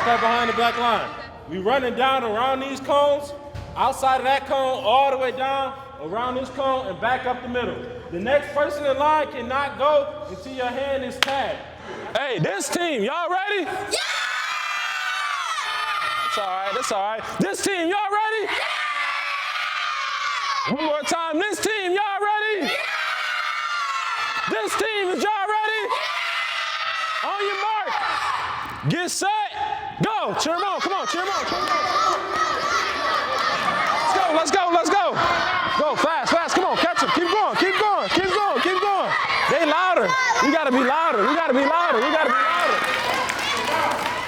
start behind the black line. We running down around these cones, outside of that cone, all the way down, around this cone, and back up the middle. The next person in line cannot go until your hand is tagged. Hey, this team, y'all ready? Yeah! That's all right. This team, y'all ready? Yeah! One more time, this team, y'all ready? Yeah! This team, is y'all ready? Yeah! On your mark, get set, go. Cheer them on, come on, cheer them on, cheer them on. Let's go. Go, fast, come on, catch them, keep going. They louder, we gotta be louder.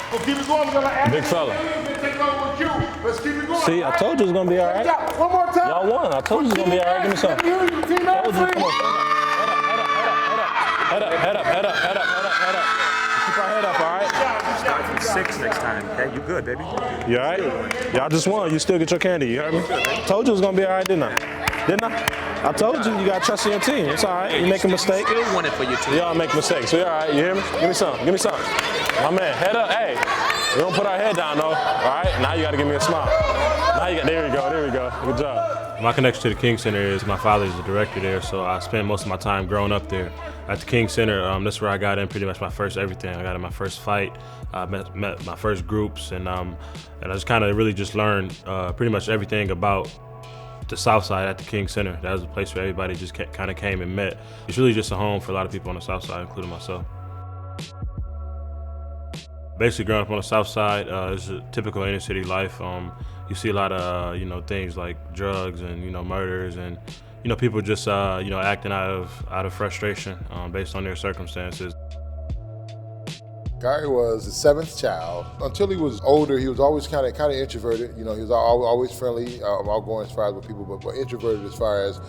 Well, keep it going, we're gonna add Big fella. Take over with you. Let's keep it going. See, I told you it was gonna be all right. One more time. Y'all won, I told you it was gonna be all right. Give me some. Team effort. Come on. Head up. Keep our head up, all right? Start from 6 next time, okay? You good, baby? You all right? Y'all just won. You still get your candy. You heard me? Told you it was going to be all right, didn't I? I told you got to trust in your team. It's all right. You make a mistake. Still won it for your team. Y'all make mistakes. We all right. You hear me? Give me some. My man, head up. Hey, we don't put our head down, though. All right? Now you got to give me a smile. There we go. Good job. My connection to the King Center is my father's the director there, so I spent most of my time growing up there. At the King Center, that's where I got in pretty much my first everything. I got in my first fight, met my first groups, and I just kind of really just learned pretty much everything about the South Side at the King Center. That was a place where everybody just kind of came and met. It's really just a home for a lot of people on the South Side, including myself. Basically, growing up on the South Side, it's a typical inner city life. You see a lot of things like drugs and murders and people just acting out of frustration based on their circumstances. Khari was the 7th child. Until he was older, he was always kind of introverted. He was always friendly, outgoing as far as with people, but introverted as far as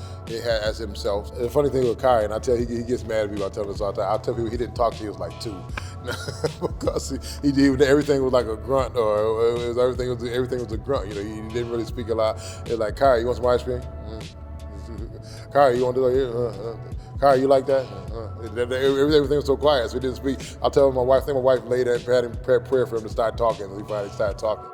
himself. And the funny thing with Khari, and I tell you, he gets mad at me about telling this all the time. I tell people he didn't talk to you, he was like 2. Because he did everything was like a grunt, or everything was a grunt. He didn't really speak a lot. It was like, Khari, you want some ice cream? Khari, you want to do it here? Khari, you like that? Everything was so quiet, so he didn't speak. I'll tell my wife, I think my wife laid there and prepared prayer for him to start talking, and he finally started talking.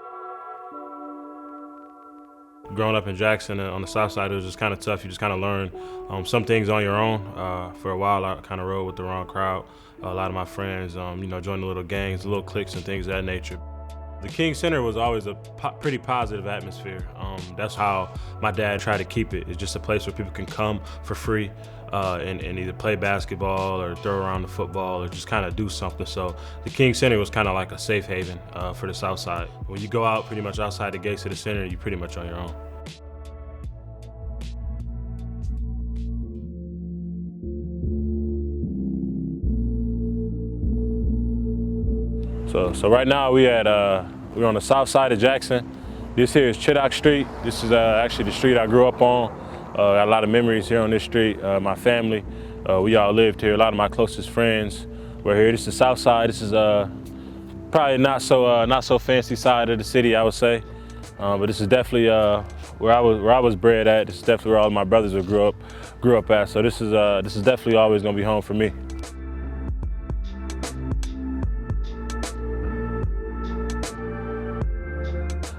Growing up in Jackson on the South Side, it was just kind of tough. You just kind of learn some things on your own. For a while, I kind of rode with the wrong crowd. A lot of my friends, joined the little gangs, little cliques and things of that nature. The King Center was always a pretty positive atmosphere. That's how my dad tried to keep it. It's just a place where people can come for free and either play basketball or throw around the football or just kind of do something. So the King Center was kind of like a safe haven for the South Side. When you go out pretty much outside the gates of the center, you're pretty much on your own. So right now we're on the south side of Jackson. This here is Chittock Street. This is actually the street I grew up on. Got a lot of memories here on this street. My family, we all lived here. A lot of my closest friends were here. This is the south side. This is probably not so fancy side of the city, I would say. But this is definitely where I was bred at. This is definitely where all my brothers grew up at. So this is definitely always gonna be home for me.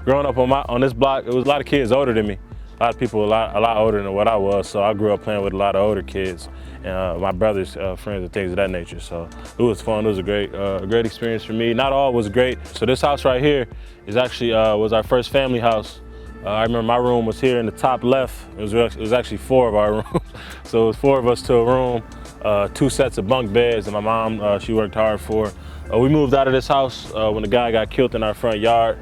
Growing up on this block, it was a lot of kids older than me. A lot of people a lot older than what I was, so I grew up playing with a lot of older kids, and my brother's friends and things of that nature. So it was fun. It was a great experience for me. Not all was great. So this house right here is actually was our first family house. I remember my room was here in the top left. It was actually 4 of our rooms. So it was 4 of us to a room, 2 sets of bunk beds, and my mom, she worked hard for. We moved out of this house when the guy got killed in our front yard.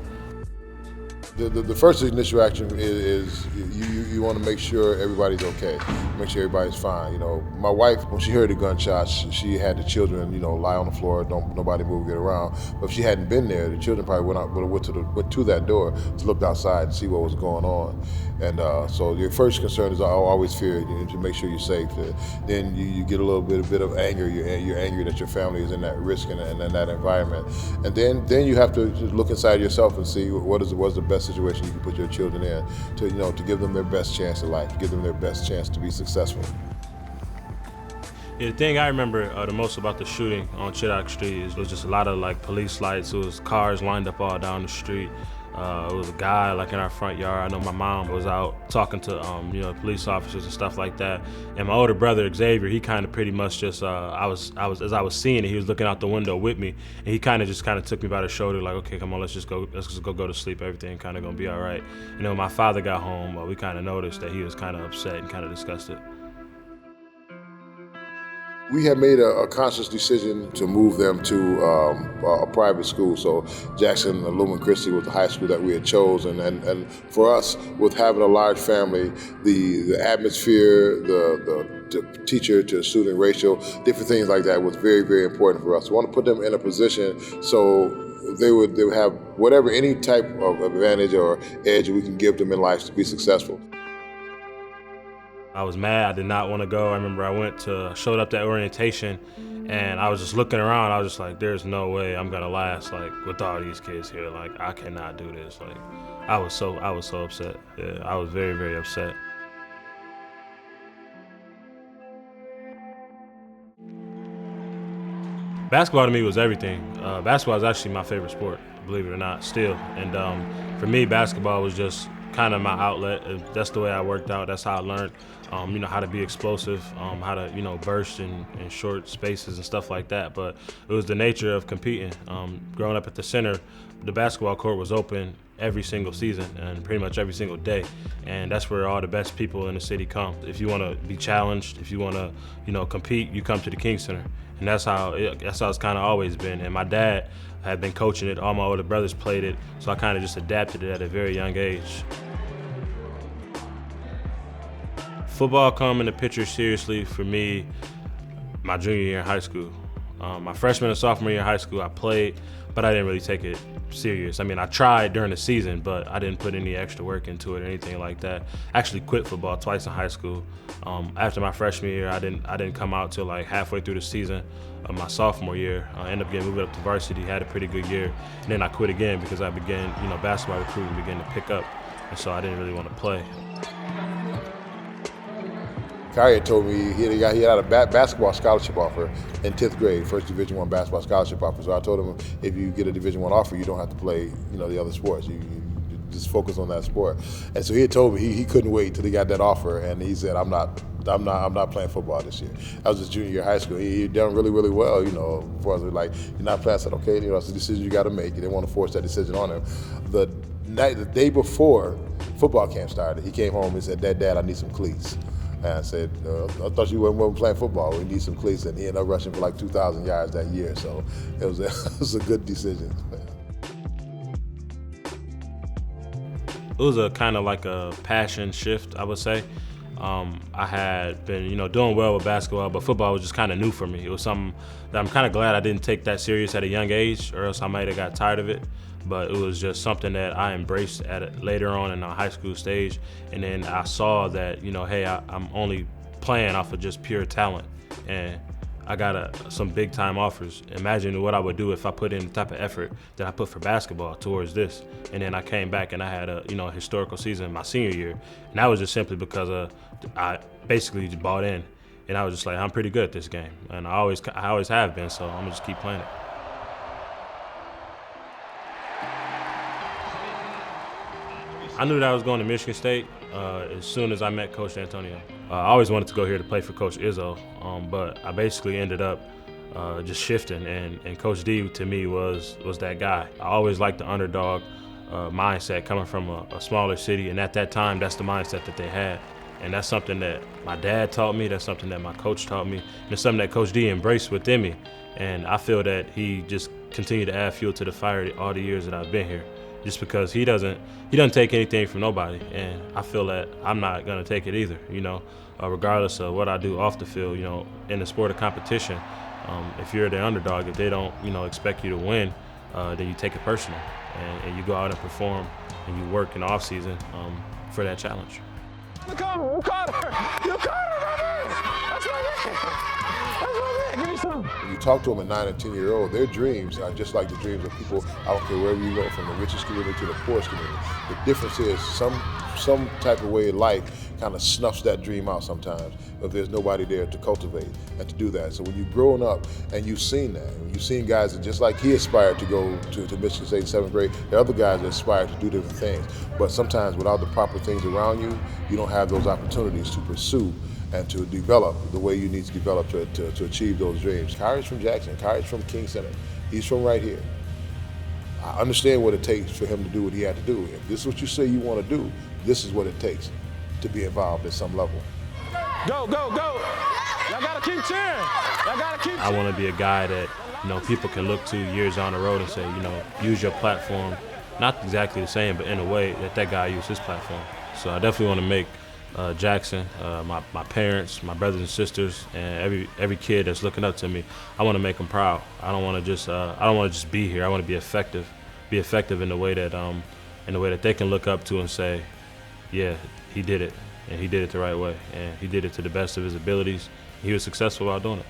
The first initial action is you want to make sure everybody's okay, make sure everybody's fine. My wife, when she heard the gunshots, she had the children, lie on the floor, nobody move, get around. But if she hadn't been there, the children probably went to that door to look outside and see what was going on. And so your first concern is always fear, to make sure you're safe. Then you get a little bit of anger. You're angry that your family is in that risk and in that environment. And then you have to just look inside yourself and see what's the best situation you can put your children in to give them their best chance of life, to give them their best chance to be successful. Yeah, the thing I remember the most about the shooting on Chittock Street is it was just a lot of like police lights. It was cars lined up all down the street. It was a guy like in our front yard. I know my mom was out talking to police officers and stuff like that. And my older brother Xavier, he kind of pretty much just as I was seeing it, he was looking out the window with me, and he kind of took me by the shoulder like, okay, come on, let's just go to sleep. Everything kind of gonna be all right. You know, when my father got home, we kind of noticed that he was kind of upset and kind of disgusted. We had made a conscious decision to move them to a private school. So Jackson Lumen Christi was the high school that we had chosen. And for us, with having a large family, the atmosphere, the teacher to student ratio, different things like that was very, very important for us. We want to put them in a position so they would have whatever, any type of advantage or edge we can give them in life to be successful. I was mad. I did not want to go. I remember showed up to orientation, and I was just looking around. I was just like, there's no way I'm gonna last like with all these kids here. Like, I cannot do this. Like, I was so upset. Yeah, I was very, very upset. Basketball to me was everything. Basketball is actually my favorite sport, believe it or not, still. And for me, basketball was just kind of my outlet. That's the way I worked out. That's how I learned, how to be explosive, how to, burst in short spaces and stuff like that. But it was the nature of competing. Growing up at the center, the basketball court was open every single season and pretty much every single day. And that's where all the best people in the city come. If you want to be challenged, if you want to, compete, you come to the King Center. And that's how it's kind of always been. And my dad had been coaching it. All my older brothers played it. So I kind of just adapted it at a very young age. Football come in the picture seriously for me my junior year in high school. My freshman and sophomore year in high school, I played, but I didn't really take it serious. I mean, I tried during the season, but I didn't put any extra work into it or anything like that. I actually quit football twice in high school. After my freshman year, I didn't come out till like halfway through the season of my sophomore year. I ended up getting moved up to varsity, had a pretty good year, and then I quit again because I began, basketball recruiting began to pick up, and so I didn't really want to play. Khari had told me he had a basketball scholarship offer in 10th grade, first Division I basketball scholarship offer. So I told him, if you get a Division I offer, you don't have to play, the other sports. You just focus on that sport. And so he had told me he couldn't wait until he got that offer, and he said, I'm not playing football this year. That was his junior year of high school. He done really, really well, for us. Like, you're not playing. I said, okay, it's a decision you got to make. You didn't want to force that decision on him. The day before football camp started, he came home and said, Dad, I need some cleats. And I said, I thought you weren't playing football. We need some cleats. And he ended up rushing for like 2,000 yards that year. So it was a good decision. It was a kind of like a passion shift, I would say. I had been, doing well with basketball, but football was just kind of new for me. It was something that I'm kind of glad I didn't take that serious at a young age, or else I might have got tired of it. But it was just something that I embraced later on in the high school stage. And then I saw that, hey, I'm only playing off of just pure talent. And I got some big time offers. Imagine what I would do if I put in the type of effort that I put for basketball towards this. And then I came back and I had a historical season my senior year. And that was just simply because I basically just bought in. And I was just like, I'm pretty good at this game. And I always have been, so I'm gonna just keep playing it. I knew that I was going to Michigan State as soon as I met Coach Antonio. I always wanted to go here to play for Coach Izzo, but I basically ended up just shifting, and Coach D to me was that guy. I always liked the underdog mindset coming from a smaller city, and at that time, that's the mindset that they had. And that's something that my dad taught me, that's something that my coach taught me, and it's something that Coach D embraced within me. And I feel that he just continued to add fuel to the fire all the years that I've been here. Just because he doesn't take anything from nobody, and I feel that I'm not gonna take it either. Regardless of what I do off the field, in the sport of competition, if you're the underdog, if they don't, expect you to win, then you take it personal, and you go out and perform, and you work in the off season for that challenge. You caught her! You caught her, baby! That's my man! Give me some. When you talk to them at 9 and 10-year-old, their dreams are just like the dreams of people, I don't care wherever you go, from the richest community to the poorest community. The difference is some type of way in life kind of snuffs that dream out sometimes if there's nobody there to cultivate and to do that. So when you've grown up and you've seen that, and you've seen guys that just like he aspired to go to Michigan State in 7th grade, there are other guys that aspire to do different things. But sometimes without the proper things around you, you don't have those opportunities to pursue and to develop the way you need to develop to achieve those dreams. Khari's from Jackson. Khari's from King Center. He's from right here. I understand what it takes for him to do what he had to do. If this is what you say you want to do, this is what it takes to be involved at some level. Go, go, go. Y'all gotta keep cheering. Y'all gotta keep cheering. I want to be a guy that, you know, people can look to years down the road and say, you know, use your platform, not exactly the same, but in a way that guy used his platform. So I definitely want to make Jackson, my parents, my brothers and sisters, and every kid that's looking up to me, I want to make them proud. I don't want to just be here. I want to be effective in the way that they can look up to and say, yeah, he did it, and he did it the right way, and he did it to the best of his abilities. He was successful while doing it.